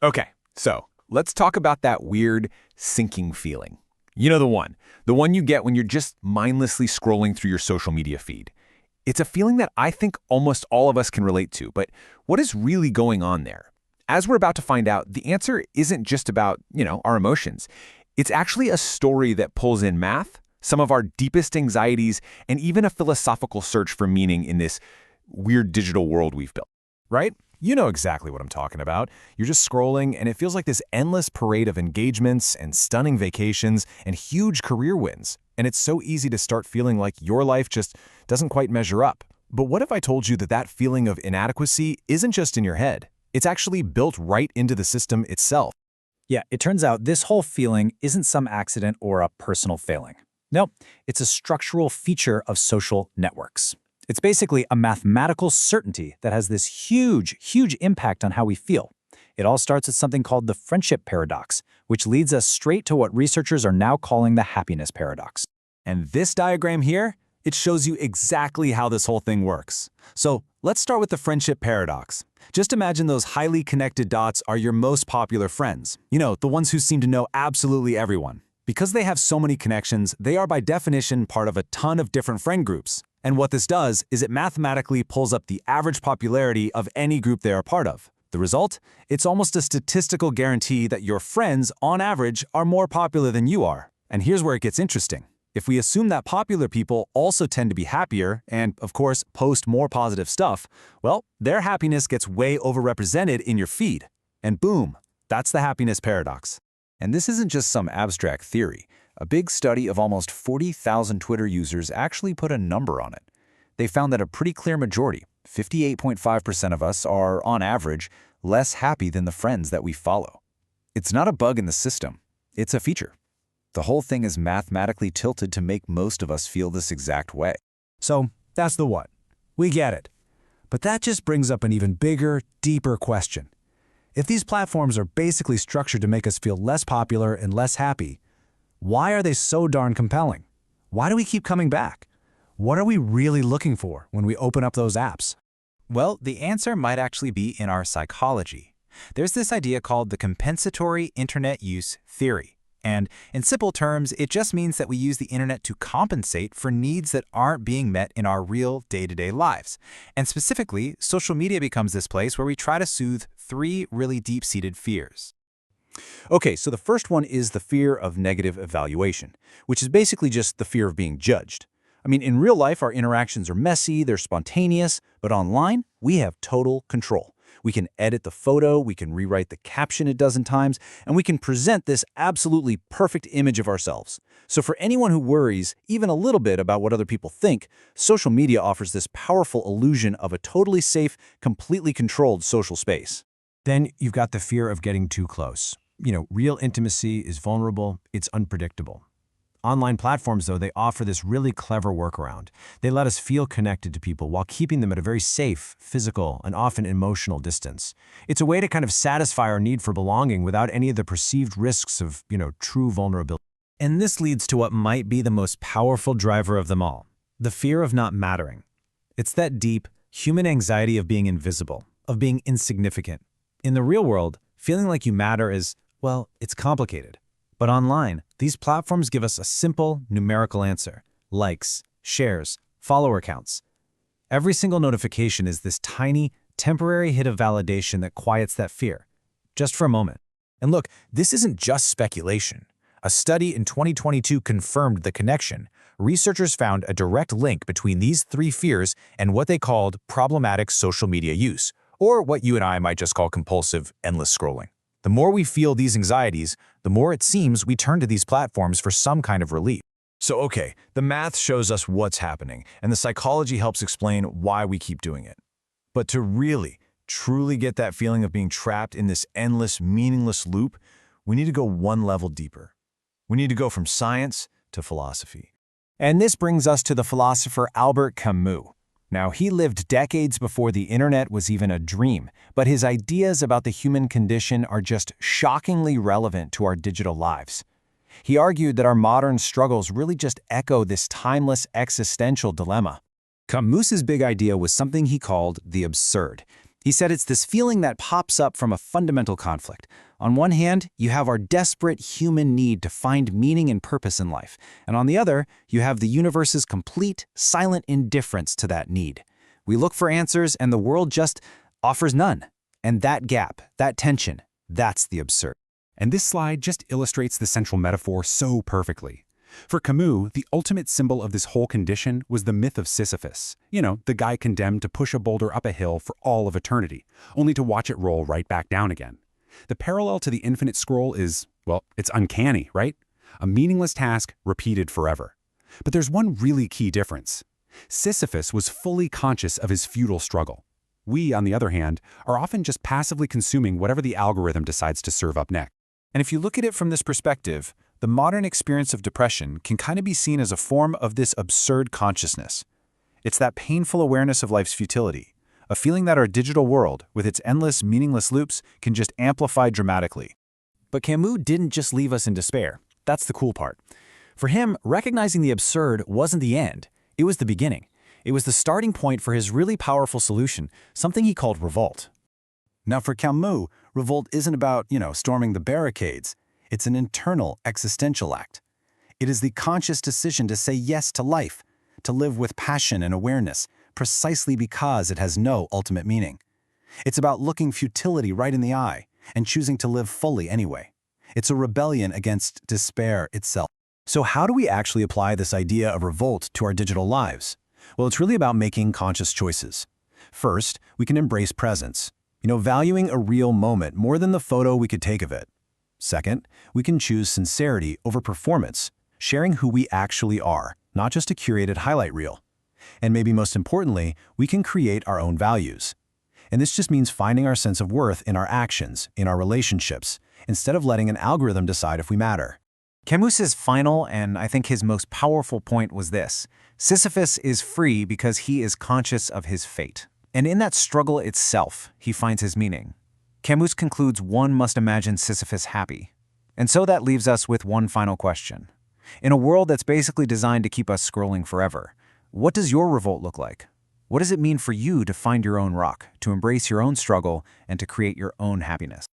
Okay, so let's talk about that weird sinking feeling. You know the one you get when you're just mindlessly scrolling through your social media feed. It's a feeling that I think almost all of us can relate to, but what is really going on there? As we're about to find out, the answer isn't just about, our emotions. It's actually a story that pulls in math, some of our deepest anxieties, and even a philosophical search for meaning in this weird digital world we've built. Right? You know exactly what I'm talking about. You're just scrolling, and it feels like this endless parade of engagements and stunning vacations and huge career wins. And it's so easy to start feeling like your life just doesn't quite measure up. But what if I told you that that feeling of inadequacy isn't just in your head? It's actually built right into the system itself. Yeah, it turns out this whole feeling isn't some accident or a personal failing. No, it's a structural feature of social networks. It's basically a mathematical certainty that has this huge impact on how we feel. It all starts with something called the friendship paradox, which leads us straight to what researchers are now calling the happiness paradox. And this diagram here, it shows you exactly how this whole thing works. So let's start with the friendship paradox. Just imagine those highly connected dots are your most popular friends. The ones who seem to know absolutely everyone. Because they have so many connections, they are by definition part of a ton of different friend groups. And what this does is it mathematically pulls up the average popularity of any group they are part of. The result? It's almost a statistical guarantee that your friends, on average, are more popular than you are. And here's where it gets interesting. If we assume that popular people also tend to be happier and, of course, post more positive stuff, well, their happiness gets way overrepresented in your feed. And boom, that's the happiness paradox. And this isn't just some abstract theory. A big study of almost 40,000 Twitter users actually put a number on it. They found that a pretty clear majority, 58.5% of us, are, on average, less happy than the friends that we follow. It's not a bug in the system. It's a feature. The whole thing is mathematically tilted to make most of us feel this exact way. So that's the what. We get it. But that just brings up an even bigger, deeper question. If these platforms are basically structured to make us feel less popular and less happy, why are they so darn compelling? Why do we keep coming back? What are we really looking for when we open up those apps? Well, the answer might actually be in our psychology. There's this idea called the compensatory internet use theory. And in simple terms, it just means that we use the internet to compensate for needs that aren't being met in our real day-to-day lives. And specifically, social media becomes this place where we try to soothe three really deep-seated fears. Okay, so the first one is the fear of negative evaluation, which is basically just the fear of being judged. I mean, in real life, our interactions are messy, they're spontaneous, but online, we have total control. We can edit the photo, we can rewrite the caption a dozen times, and we can present this absolutely perfect image of ourselves. So for anyone who worries even a little bit about what other people think, social media offers this powerful illusion of a totally safe, completely controlled social space. Then you've got the fear of getting too close. Real intimacy is vulnerable, it's unpredictable. Online platforms, though, they offer this really clever workaround. They let us feel connected to people while keeping them at a very safe, physical, and often emotional distance. It's a way to kind of satisfy our need for belonging without any of the perceived risks of, true vulnerability. And this leads to what might be the most powerful driver of them all, the fear of not mattering. It's that deep, human anxiety of being invisible, of being insignificant. In the real world, feeling like you matter is, well, it's complicated. But online, these platforms give us a simple, numerical answer. Likes, shares, follower counts. Every single notification is this tiny, temporary hit of validation that quiets that fear, just for a moment. And look, this isn't just speculation. A study in 2022 confirmed the connection. Researchers found a direct link between these three fears and what they called problematic social media use, or what you and I might just call compulsive, endless scrolling. The more we feel these anxieties, the more it seems we turn to these platforms for some kind of relief. So okay, the math shows us what's happening, and the psychology helps explain why we keep doing it. But to really, truly get that feeling of being trapped in this endless, meaningless loop, we need to go one level deeper. We need to go from science to philosophy. And this brings us to the philosopher Albert Camus. Now, he lived decades before the internet was even a dream, but his ideas about the human condition are just shockingly relevant to our digital lives. He argued that our modern struggles really just echo this timeless existential dilemma. Camus's big idea was something he called the absurd. He said it's this feeling that pops up from a fundamental conflict. On one hand, you have our desperate human need to find meaning and purpose in life, and on the other, you have the universe's complete, silent indifference to that need. We look for answers, and the world just offers none. And that gap, that tension, that's the absurd. And this slide just illustrates the central metaphor so perfectly. For Camus, the ultimate symbol of this whole condition was the myth of Sisyphus. You know, the guy condemned to push a boulder up a hill for all of eternity, only to watch it roll right back down again. The parallel to the infinite scroll is, well, it's uncanny, right? A meaningless task repeated forever. But there's one really key difference. Sisyphus was fully conscious of his futile struggle. We, on the other hand, are often just passively consuming whatever the algorithm decides to serve up next. And if you look at it from this perspective, the modern experience of depression can kind of be seen as a form of this absurd consciousness. It's that painful awareness of life's futility, a feeling that our digital world, with its endless, meaningless loops, can just amplify dramatically. But Camus didn't just leave us in despair. That's the cool part. For him, recognizing the absurd wasn't the end. It was the beginning. It was the starting point for his really powerful solution, something he called revolt. Now for Camus, revolt isn't about, storming the barricades. It's an internal, existential act. It is the conscious decision to say yes to life, to live with passion and awareness, precisely because it has no ultimate meaning. It's about looking futility right in the eye and choosing to live fully anyway. It's a rebellion against despair itself. So how do we actually apply this idea of revolt to our digital lives? Well, it's really about making conscious choices. First, we can embrace presence, valuing a real moment more than the photo we could take of it. Second, we can choose sincerity over performance, sharing who we actually are, not just a curated highlight reel. And maybe most importantly, we can create our own values. And this just means finding our sense of worth in our actions, in our relationships, instead of letting an algorithm decide if we matter. Camus's final and I think his most powerful point was this: Sisyphus is free because he is conscious of his fate. And in that struggle itself, he finds his meaning. Camus concludes one must imagine Sisyphus happy. And so that leaves us with one final question. In a world that's basically designed to keep us scrolling forever, what does your revolt look like? What does it mean for you to find your own rock, to embrace your own struggle, and to create your own happiness?